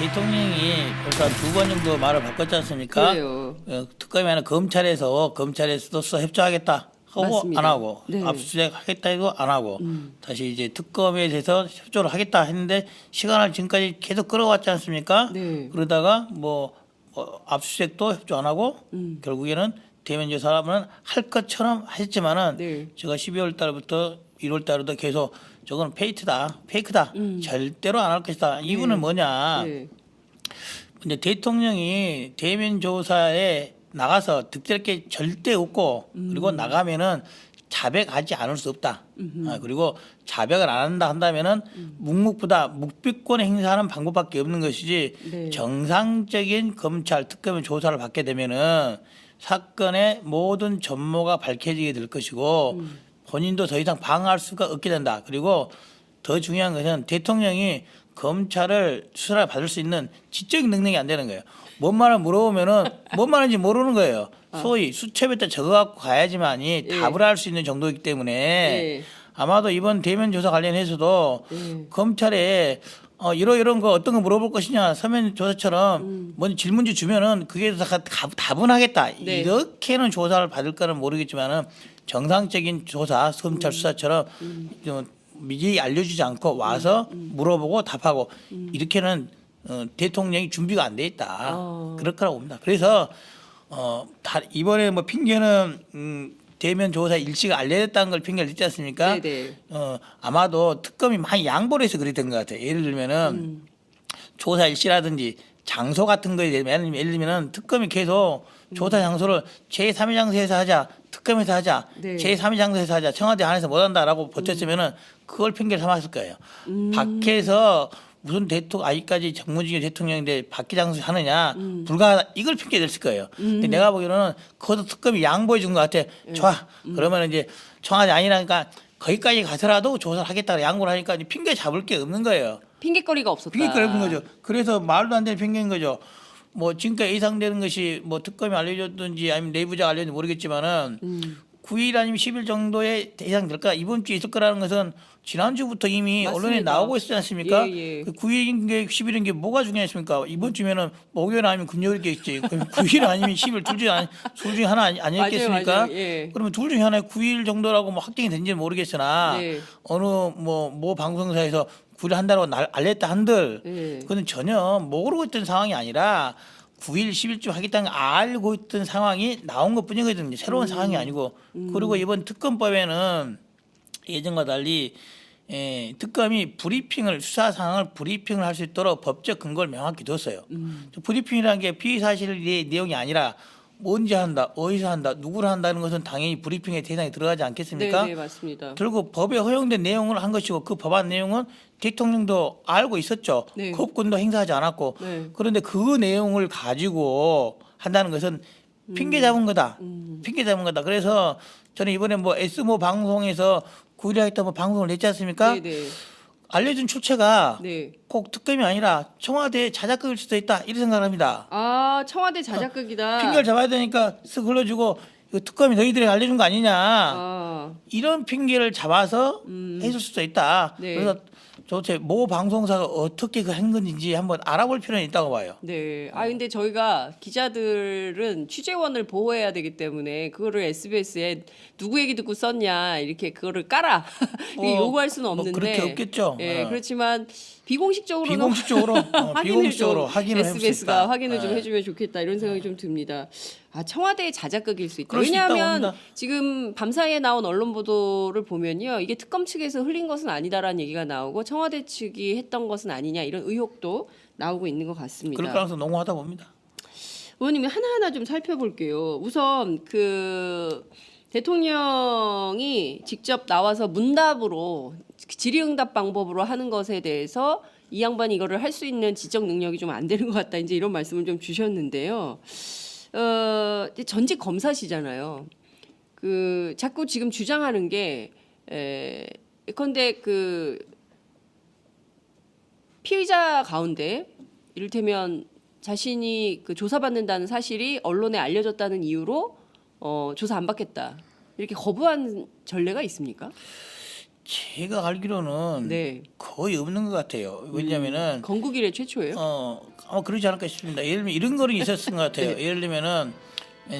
대통령이 벌써 두 번 정도 말을 바꿨지 않습니까? 그래요. 특검이 아니라 검찰에서도 수사 협조하겠다 하고 맞습니다. 안 하고 네. 압수수색 하겠다 해도 안 하고 다시 이제 특검에 대해서 협조를 하겠다 했는데 시간을 지금까지 계속 끌어왔지 않습니까? 네. 그러다가 압수수색도 협조 안 하고 결국에는 대면 조사는 할 것처럼 하셨지만은 네. 제가 12월 달부터 1월 달에도 계속 저거는 페이크다. 절대로 안 할 것이다. 이유는 뭐냐? 네. 근데 대통령이 대면 조사에 나가서 득될 게 절대 없고 그리고 나가면은 자백하지 않을 수 없다. 그리고 자백을 안 한다 한다면은 묵묵부다 묵비권 행사하는 방법밖에 없는 것이지 네. 정상적인 검찰 특검의 조사를 받게 되면은 사건의 모든 전모가 밝혀지게 될 것이고 본인도 더 이상 방어할 수가 없게 된다. 그리고 더 중요한 것은 대통령이 검찰을 수사를 받을 수 있는 지적 능력이 안 되는 거예요. 뭔 말을 물어보면은 뭔 말인지 모르는 거예요. 소위 수첩에 적어갖고 가야지만이 예. 답을 할 수 있는 정도이기 때문에 예. 아마도 이번 대면 조사 관련해서도 예. 검찰에 이런 거 어떤 거 물어볼 것이냐 서면 조사처럼 뭔 질문지 주면은 그게 다 답은 하겠다. 네. 이렇게는 조사를 받을 거는 모르겠지만은 정상적인 조사 검찰 수사처럼 좀 미리 알려주지 않고 와서 물어보고 답하고 이렇게는 대통령이 준비가 안 돼 있다. 그럴 거라고 봅니다. 그래서 이번에 뭐 핑계는 대면 조사 일시가 알려졌다는 걸 핑계를 냈지 않습니까? 네네. 아마도 특검이 많이 양보를 해서 그랬던 것 같아요. 예를 들면은 조사 일시라든지 장소 같은 거에 대한 예를 들면은 특검이 계속 조사 장소를 제3의 장소에서 하자, 특검에서 하자, 네. 제3의 장소에서 하자, 청와대 안에서 못한다라고 버텼으면은 그걸 핑계를 삼았을 거예요. 밖에서 무슨 아직까지 정무직의 대통령인데 밖에 장소에서 하느냐 불가하다 이걸 핑계 냈을 거예요. 근데 내가 보기로는 그것도 특검이 양보해 준 것 같아. 좋아. 그러면 이제 청와대 아니라니까 거기까지 가서라도 조사를 하겠다고 양보를 하니까 이제 핑계 잡을 게 없는 거예요. 핑계거리가 없었다. 핑계거리 없는 거죠. 그래서 말도 안 되는 핑계인 거죠. 뭐 지금까지 예상되는 것이 뭐 특검이 알려줬든지 아니면 내부자가 알려줬는지 모르겠지만은 9일 아니면 10일 정도에 예상될까 이번 주에 있을 거라는 것은 지난주부터 이미 맞습니다. 언론에 나오고 있지 않습니까? 예, 예. 그 9일인 게 10일인 게 뭐가 중요했습니까? 이번 주면은 목요일 아니면 금요일이겠지. 그럼 9일 아니면 10일 둘 중에 하나 아니겠습니까? 맞아요. 예. 그러면 둘 중에 하나에 9일 정도라고 뭐 확정이 된지는 모르겠으나 네. 어느 모 방송사에서 9일 한다고 알렸다 한들 예. 그건 전혀 모르고 있던 상황이 아니라 9일, 10일쯤 하겠다는 걸 알고 있던 상황이 나온 것 뿐이거든요. 새로운 상황이 아니고. 그리고 이번 특검법에는 예전과 달리 특검이 수사 상황을 브리핑을 할 수 있도록 법적 근거를 명확히 뒀어요. 브리핑이라는 게 피의사실 내용이 아니라 언제 한다, 어디서 한다, 누구를 한다는 것은 당연히 브리핑의 대상에 들어가지 않겠습니까? 네, 맞습니다. 결국 법에 허용된 내용을 한 것이고 그 법안 내용은 대통령도 알고 있었죠. 네. 거부권도 행사하지 않았고. 네. 그런데 그 내용을 가지고 한다는 것은 핑계 잡은 거다. 핑계 잡은 거다. 그래서 저는 이번에 S모 방송에서 9일에 하겠다 방송을 냈지 않습니까? 네, 네. 알려준 출처가 네. 꼭 특검이 아니라 청와대 자작극일 수도 있다. 이렇게 생각합니다. 아, 청와대 자작극이다. 핑계를 잡아야 되니까 쓱 흘러주고 이거 특검이 너희들이 알려준 거 아니냐. 아, 이런 핑계를 잡아서 했을 수도 있다. 네. 그래서 도대체 모 방송사가 어떻게 그 한 건지 한번 알아볼 필요는 있다고 봐요. 네. 아, 근데 저희가 기자들은 취재원을 보호해야 되기 때문에 그거를 SBS에 누구 얘기 듣고 썼냐 이렇게 그거를 깔아 이게 요구할 수는 없는데. 그렇게 없겠죠. 예, 그렇지만 비공식적으로는 비공식적으로 확인을 해볼 수 SBS가 있다. 확인을 좀 해주면 좋겠다 이런 생각이 좀 듭니다. 아, 청와대의 자작극일 수 있다. 그럴 수 있다고 왜냐하면 봅니다. 지금 밤사이에 나온 언론 보도를 보면요, 이게 특검 측에서 흘린 것은 아니다라는 얘기가 나오고 청와대 측이 했던 것은 아니냐 이런 의혹도 나오고 있는 것 같습니다. 그럴 가능성 농후하다 봅니다. 의원님 하나하나 좀 살펴볼게요. 우선 그 대통령이 직접 나와서 문답으로 질의응답 방법으로 하는 것에 대해서 이 양반이 이거를 할 수 있는 지적 능력이 좀 안 되는 것 같다. 이제 이런 말씀을 좀 주셨는데요. 이제 전직 검사시잖아요. 그 자꾸 지금 주장하는 게 예컨대 그 피의자 가운데 이를테면 자신이 그 조사받는다는 사실이 언론에 알려졌다는 이유로 조사 안 받겠다 이렇게 거부한 전례가 있습니까? 제가 알기로는 네. 거의 없는 것 같아요. 왜냐면은 건국 이래 최초예요? 아마 그러지 않을까 싶습니다. 예를 들면 이런 거는 있었던 것 같아요. 네. 예를 들면은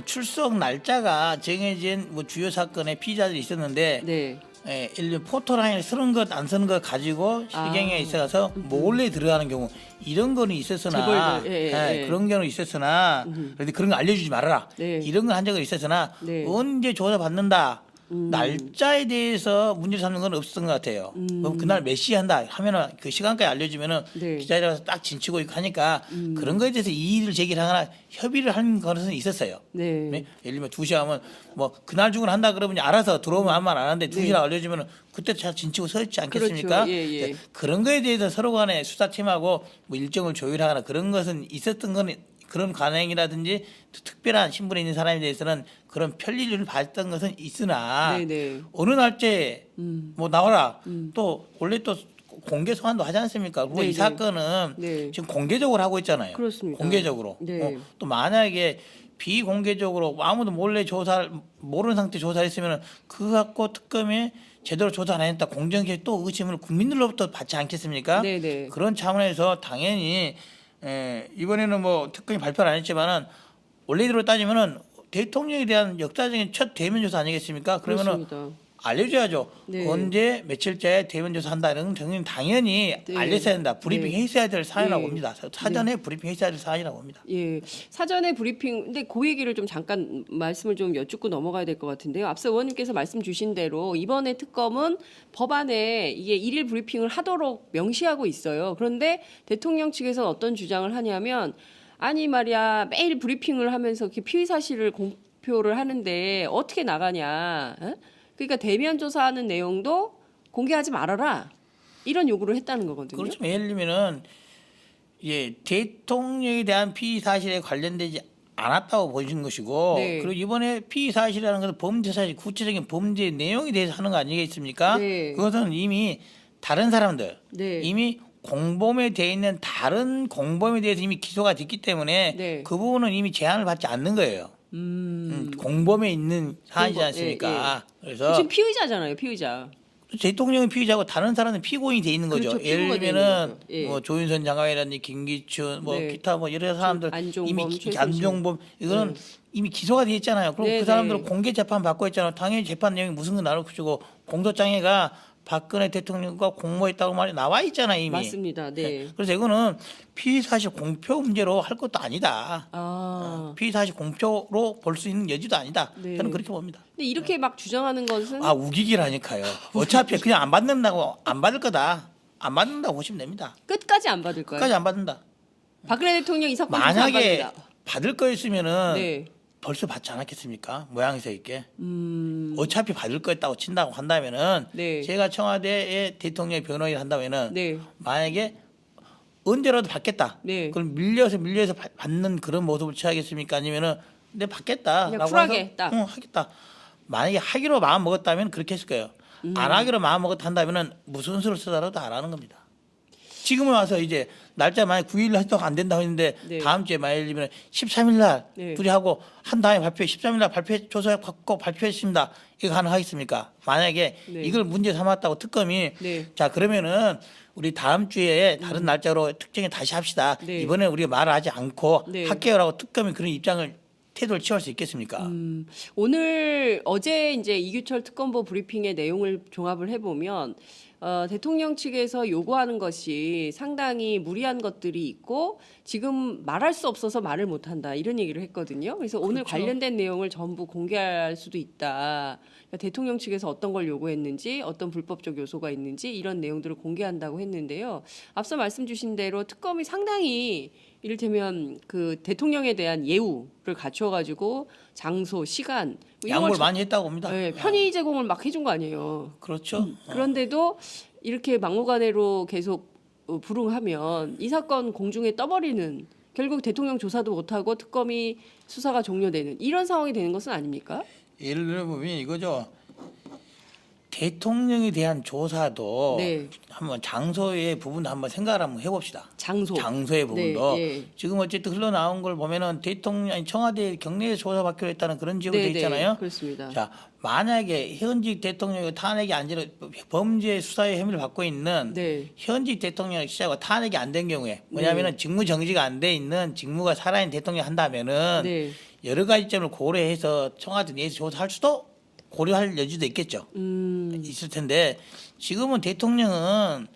출석 날짜가 정해진 뭐 주요 사건의 피의자들이 있었는데 네. 예를 들면 포토라인에 쓰는 것 안 쓰는 것 가지고 실경에 있어서 몰래 들어가는 경우 이런 거는 있었으나 재벌들, 예. 그런 경우는 있었으나 그런데 그런 거 알려주지 말아라 네. 이런 거 한 적은 있었으나 네. 언제 조사 받는다 날짜에 대해서 문제를 삼는 건 없었던 것 같아요. 그럼 그날 몇 시에 한다 하면은 그 시간까지 알려주면은 네. 기자들이 와서 딱 진치고 있고 하니까 그런 거에 대해서 이의를 제기하거나 협의를 하는 것은 있었어요. 네. 네? 예를 들면 2시 하면 뭐 그날 중을 한다 그러면 알아서 들어오면 아무 말 안 하는데 2시라고 알려주면 그때 잘 진치고 서 있지 않겠습니까? 그렇죠. 예, 예. 네, 그런 거에 대해서 서로 간에 수사팀하고 뭐 일정을 조율하거나 그런 것은 있었던 건 그런 관행이라든지 특별한 신분에 있는 사람에 대해서는 그런 편리를 받았던 것은 있으나 네네. 어느 날짜에 뭐 나와라 또 원래 또 공개 소환도 하지 않습니까? 그리고 네네. 이 사건은 네. 지금 공개적으로 하고 있잖아요. 그렇습니다. 공개적으로. 네. 또 만약에 비공개적으로 아무도 몰래 조사를 모르는 상태 조사를 했으면 그거 갖고 특검이 제대로 조사 안 했다 공정하게 또 의심을 국민들로부터 받지 않겠습니까? 네네. 그런 차원에서 당연히 이번에는 뭐 특검이 발표를 안 했지만은 원래대로 따지면은 대통령에 대한 역사적인 첫 대면 조사 아니겠습니까? 그러면은 그렇습니다. 알려줘야죠. 네. 언제 며칠째 대면 조사한다 이런 건 당연히 네. 알렸어야 된다. 브리핑 네. 했어야 될 사안이라고 네. 봅니다. 사전에 브리핑 했어야 될 사안이라고 봅니다. 예, 사전에 브리핑, 근데 그 얘기를 좀 잠깐 말씀을 좀 여쭙고 넘어가야 될 것 같은데요. 앞서 의원님께서 말씀 주신 대로 이번에 특검은 법안에 이게 일일 브리핑을 하도록 명시하고 있어요. 그런데 대통령 측에서 어떤 주장을 하냐면 아니 말이야 매일 브리핑을 하면서 이렇게 피의 사실을 공표를 하는데 어떻게 나가냐? 어? 그러니까 대면 조사하는 내용도 공개하지 말아라. 이런 요구를 했다는 거거든요. 그렇죠. 예를 들면은 대통령에 대한 피의 사실에 관련되지 않았다고 보신 것이고 네. 그리고 이번에 피의 사실이라는 것은 범죄 사실 구체적인 범죄 내용에 대해서 하는 거 아니겠습니까? 네. 그것은 이미 다른 사람들 네. 이미 공범에 돼 있는 다른 공범에 대해서 이미 기소가 됐기 때문에 네. 그 부분은 이미 제한을 받지 않는 거예요. 공범에 있는 사안이지 공범, 않습니까? 그래서 지금 피의자잖아요, 피의자. 대통령은 피의자고 다른 사람은 피고인이 돼 있는 거죠. 그렇죠, 예를 피고가 돼 있는 들면은 거죠. 예. 뭐 조윤선 장관이라든지 김기춘 뭐 네. 기타 뭐 여러 사람들 안종범, 이미 최순실. 안종범 이거는 이미 기소가 돼 있잖아요. 그럼 네, 그 사람들은 네. 공개 재판 받고 있잖아요. 당연히 재판 내용이 무슨 거 나올 것이고 공소장애가 박근혜 대통령과 공모했다고 말이 나와 있잖아 이미. 맞습니다. 네. 그래서 이거는 피의 사실 공표 문제로 할 것도 아니다. 피의 사실 공표로 볼 수 있는 여지도 아니다. 네. 저는 그렇게 봅니다. 근데 이렇게 막 주장하는 것은 아 우기기라니까요. 어차피 그냥 안 받는다고 안 받을 거다. 안 받는다고 보시면 됩니다. 끝까지 안 받을 거예요. 끝까지 안 받는다. 박근혜 대통령 이 사건 조사 안 만약에 받는다. 받을 거였으면은 네. 벌써 받지 않았겠습니까? 모양새 있게. 어차피 받을 거였다고 친다고 한다면은 네. 제가 청와대의 대통령의 변호인을 한다면은 네. 만약에 언제라도 받겠다. 네. 그럼 밀려서 받는 그런 모습을 취하겠습니까? 아니면은 내 받겠다라고 그냥 쿨하게 해서 딱. 하겠다. 만약에 하기로 마음 먹었다면 그렇게 했을 거예요. 안 하기로 마음 먹었다 한다면은 무슨 수를 쓰더라도 안 하는 겁니다. 지금은 와서 이제 날짜 만약 9일 해도 안 된다고 했는데 네. 다음 주에 만약에 13일 날 네. 둘이 하고 한 다음에 발표 13일 날 발표 조사 받고 발표했습니다. 이거 가능하겠습니까? 만약에 네. 이걸 문제 삼았다고 특검이 네. 자 그러면은 우리 다음 주에 다른 날짜로 특정해 다시 합시다. 네. 이번에 우리가 말을 하지 않고 네. 할게요라고 특검이 그런 입장을 태도를 취할 수 있겠습니까? 오늘 어제 이제 이규철 특검보 브리핑의 내용을 종합을 해보면 대통령 측에서 요구하는 것이 상당히 무리한 것들이 있고 지금 말할 수 없어서 말을 못한다 이런 얘기를 했거든요. 그래서 오늘 그렇죠. 관련된 내용을 전부 공개할 수도 있다. 그러니까 대통령 측에서 어떤 걸 요구했는지 어떤 불법적 요소가 있는지 이런 내용들을 공개한다고 했는데요. 앞서 말씀 주신 대로 특검이 상당히 이를테면 그 대통령에 대한 예우를 갖춰가지고 장소, 시간 뭐 이런 양보를 걸 많이 했다고 봅니다. 네, 편의 제공을 막 해준 거 아니에요. 그렇죠. 그런데도 이렇게 막무가내로 계속 불응하면 이 사건 공중에 떠버리는 결국 대통령 조사도 못하고 특검이 수사가 종료되는 이런 상황이 되는 것은 아닙니까? 예를 들어 보면 이거죠. 대통령에 대한 조사도 네. 한번 장소의 부분도 한번 생각을 한번 해봅시다. 장소. 장소의 부분도 네, 예. 지금 어쨌든 흘러나온 걸 보면은 대통령 아니 청와대 경내에 조사받기로 했다는 그런 지역이 돼 있잖아요. 그렇습니다. 자, 만약에 현직 대통령이 탄핵이 안 되는 범죄 수사의 혐의를 받고 있는 네. 현직 대통령 시하고 탄핵이 안 된 경우에 뭐냐면은 직무 정지가 안 돼 있는 직무가 살아있는 대통령이 한다면은 네. 여러 가지 점을 고려해서 청와대 내에서 조사할 수도 고려할 여지도 있겠죠. 있을 텐데 지금은 대통령은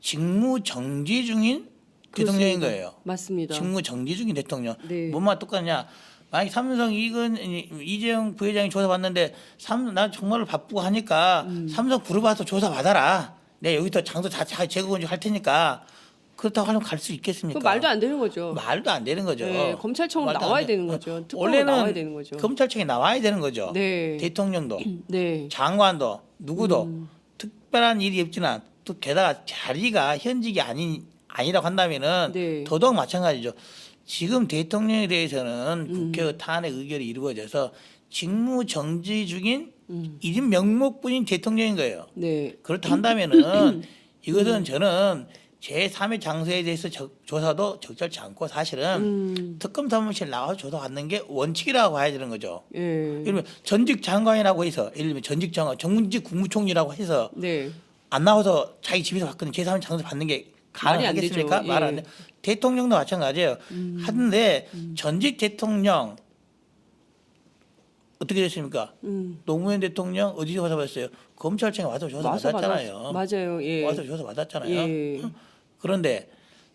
직무 정지 중인 대통령인 그렇습니다. 거예요. 맞습니다. 직무 정지 중인 대통령. 네. 뭐만 똑같냐? 만약 삼성 이재용 부회장이 조사받는데 나 정말 바쁘고 하니까 삼성 부르봐서 조사받아라. 내가 여기서 장소 다 재건축 할 테니까 그렇다고 하면 갈 수 있겠습니까? 그 말도 안 되는 거죠. 말도 안 되는 거죠. 네, 검찰청으로 말도 안 나와야 돼. 되는 거죠. 특검으로 원래는 나와야 되는 거죠. 검찰청에 나와야 되는 거죠. 네. 대통령도 네. 장관도 누구도 특별한 일이 없지만 또 게다가 자리가 현직이 아니라고 한다면은 네. 더더욱 마찬가지죠. 지금 대통령에 대해서는 국회 탄핵 의결이 이루어져서 직무 정지 중인 일인 명목뿐인 대통령인 거예요. 네. 그렇다 한다면은 이것은 저는 제3의 장소에 대해서 조사도 적절치 않고 사실은 특검 사무실 나와서 조사받는 게 원칙이라고 봐야 되는 거죠. 예. 예를 들면 전직 장관이라고 해서 예를 들면 전직 장관, 전직 국무총리라고 해서 네. 안 나와서 자기 집에서 받거나 제3의 장소 받는 게 말이 안 가능하겠습니까? 되죠. 말 안 돼. 대통령도 마찬가지예요. 하는데 전직 대통령 어떻게 됐습니까? 노무현 대통령 어디서 조사받았어요? 검찰청에 와서 조사받았잖아요. 맞아요. 예. 와서 조사받았잖아요. 예. 그런데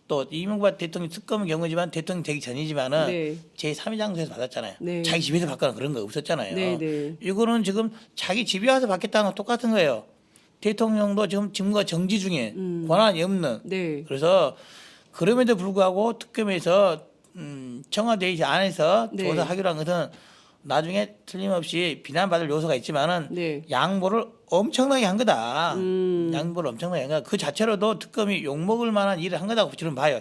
또 이명박 대통령 특검의 경우지만 대통령 되기 전이지만은 네. 제3의 장소에서 받았잖아요. 네. 자기 집에서 받거나 그런 거 없었잖아요. 네, 네. 이거는 지금 자기 집에 와서 받겠다는 거 똑같은 거예요. 대통령도 지금 직무가 정지 중인 권한이 없는. 네. 그래서 그럼에도 불구하고 특검에서 청와대 안에서 네. 조사하기로 한 것은 나중에 틀림없이 비난받을 요소가 있지만은 네. 양보를 엄청나게 한 거다. 음. 양보를 엄청나게 한 거다. 그 자체로도 특검이 욕먹을 만한 일을 한 거다고 저는 봐요.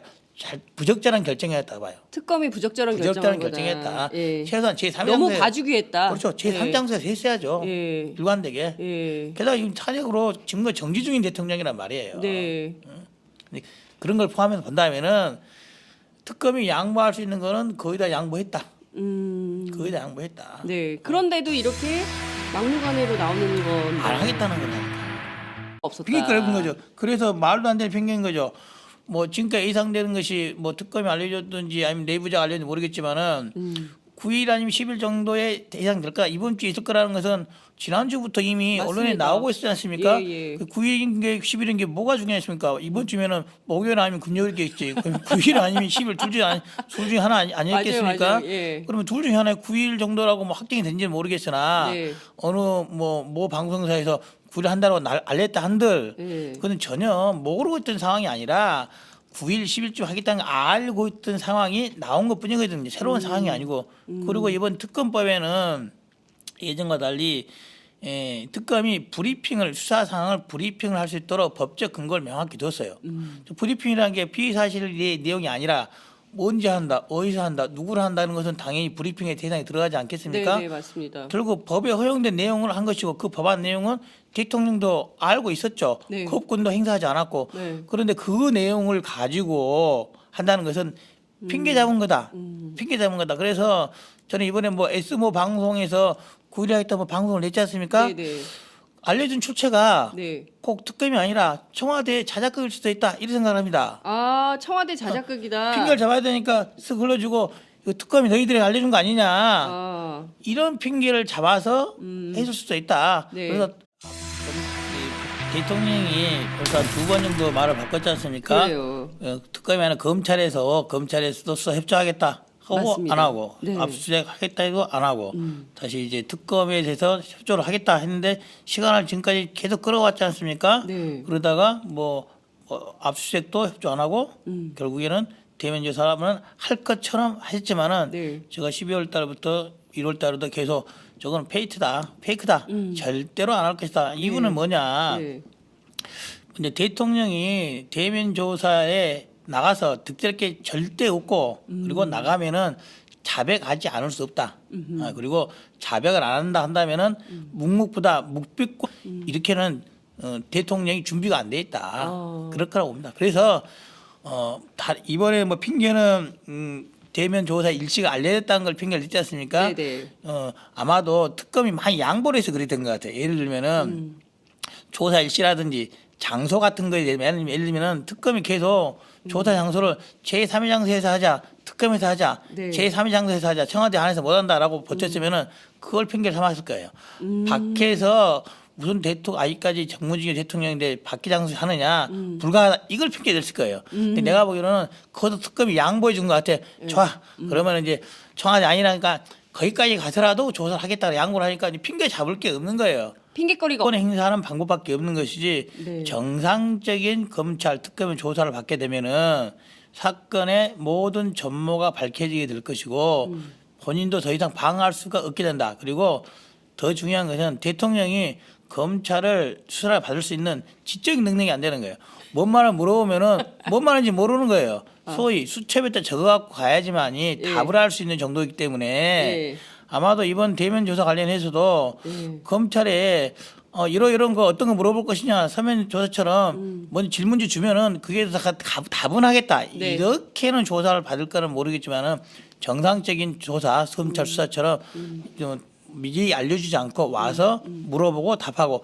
부적절한 결정이었다고 봐요. 특검이 부적절한 부적절한 결정한 결정이었다. 거다. 예. 최소한 제3장소에 너무 봐주기 했다. 그렇죠. 제3장소에서 했어야죠. 예. 일관되게. 예. 게다가 지금 탄핵으로 증거 정지 중인 대통령이란 말이에요. 네. 근데 그런 걸 포함해서 본다면은 특검이 양보할 수 있는 거는 거의 다 양보했다. 거의 다 양보했다. 네. 그런데도 이렇게 막무가내로 나오는 건 안 하겠다는 거니까. 없었다. 그게 그런 거죠. 그래서 말도 안 되는 편견인 거죠. 뭐 지금까지 예상되는 것이 뭐 특검이 알려줬든지 아니면 내부자가 알려줬는지 모르겠지만은 9일 아니면 10일 정도에 예상될까 이번 주에 있을 거라는 것은 지난주부터 이미 맞습니다. 언론에 나오고 있지 않습니까? 예, 예. 그 9일인 게 10일인 게 뭐가 중요했습니까? 이번 주면은 목요일 아니면 금요일이겠지. 그럼 9일 아니면 10일 둘 중에 하나 아니겠습니까? 맞아요. 예. 그러면 둘 중에 하나에 9일 정도라고 뭐 확정이 된지는 모르겠으나 네. 어느 뭐 방송사에서 9일 한다고 알렸다 한들 예. 그건 전혀 모르고 있던 상황이 아니라 9일, 10일쯤 하겠다는 걸 알고 있던 상황이 나온 것 뿐이거든요. 새로운 상황이 아니고. 그리고 이번 특검법에는 예전과 달리 특검이 수사 상황을 브리핑을 할 수 있도록 법적 근거를 명확히 뒀어요. 브리핑이라는 게 피의사실 내용이 아니라 뭔지 한다, 어디서 한다, 누구를 한다는 것은 당연히 브리핑의 대상에 들어가지 않겠습니까? 네, 네, 맞습니다. 결국 법에 허용된 내용을 한 것이고 그 법안 내용은 대통령도 알고 있었죠. 네. 거부권도 행사하지 않았고. 네. 그런데 그 내용을 가지고 한다는 것은 핑계 잡은 거다. 핑계 잡은 거다. 그래서 저는 이번에 뭐 S모 방송에서 9일에 하겠다 뭐 방송을 냈지 않습니까? 네, 네. 알려준 출처가 네. 꼭 특검이 아니라 청와대 자작극일 수도 있다. 이렇게 생각을 합니다. 아, 청와대 자작극이다. 핑계를 잡아야 되니까 쓱 흘러주고 이거 특검이 너희들이 알려준 거 아니냐. 아, 이런 핑계를 잡아서 했을 수도 있다. 네. 그래서 이 대통령이 벌써 한 2번 정도 말을 바꿨지 않습니까? 그래요. 특검이 아니라 검찰에서도 수사 협조하겠다 하고 맞습니다. 안 하고 네. 압수수색 하겠다 해도 안 하고 다시 이제 특검에 대해서 협조를 하겠다 했는데 시간을 지금까지 계속 끌어왔지 않습니까? 네. 그러다가 압수수색도 협조 안 하고 결국에는 대면 조사는 할 것처럼 하셨지만은 네. 제가 12월 달부터 1월 달에도 계속 저거는 페이크다. 절대로 안 할 것이다. 이유는 뭐냐? 네. 근데 대통령이 대면 조사에 나가서 득될 게 절대 없고 그리고 나가면은 자백하지 않을 수 없다. 그리고 자백을 안 한다 한다면은 묵묵부다 묵비고 이렇게는 대통령이 준비가 안 돼 있다. 그럴 거라고 봅니다. 그래서 이번에 뭐 핑계는 대면 조사 일시가 알려졌다는 걸 핑계를 냈지 않습니까? 네네. 아마도 특검이 많이 양보를 해서 그랬던 것 같아요. 예를 들면은 조사 일시라든지 장소 같은 거에 대한 예를 들면은 특검이 계속 조사 장소를 제3의 장소에서 하자, 특검에서 하자, 네. 제3의 장소에서 하자, 청와대 안에서 못한다라고 버텼으면은 그걸 핑계를 삼았을 거예요. 밖에서 무슨 아직까지 정무직의 대통령인데 밖에 장소에서 하느냐 불가하다 이걸 핑계 댔을 거예요. 근데 내가 보기로는 그것도 특검이 양보해 준 것 같아. 좋아. 그러면 이제 청와대 아니라니까 거기까지 가서라도 조사를 하겠다고 양보를 하니까 이제 핑계 잡을 게 없는 거예요. 핑계거리가 특권을 행사하는 방법밖에 없는 것이지 네. 정상적인 검찰 특검의 조사를 받게 되면은 사건의 모든 전모가 밝혀지게 될 것이고 본인도 더 이상 방어할 수가 없게 된다. 그리고 더 중요한 것은 대통령이 검찰을 수사를 받을 수 있는 지적 능력이 안 되는 거예요. 뭔 말을 물어보면은 뭔 말인지 모르는 거예요. 소위 수첩에 다 적어갖고 가야지만이 예. 답을 할 수 있는 정도이기 때문에 예. 아마도 이번 대면 조사 관련해서도 예. 검찰에 이런 거 어떤 거 물어볼 것이냐 서면 조사처럼 뭔 질문지 주면은 그게 다 답은 하겠다. 네. 이렇게는 조사를 받을 거는 모르겠지만은 정상적인 조사 검찰 수사처럼 좀 미리 알려주지 않고 와서 물어보고 답하고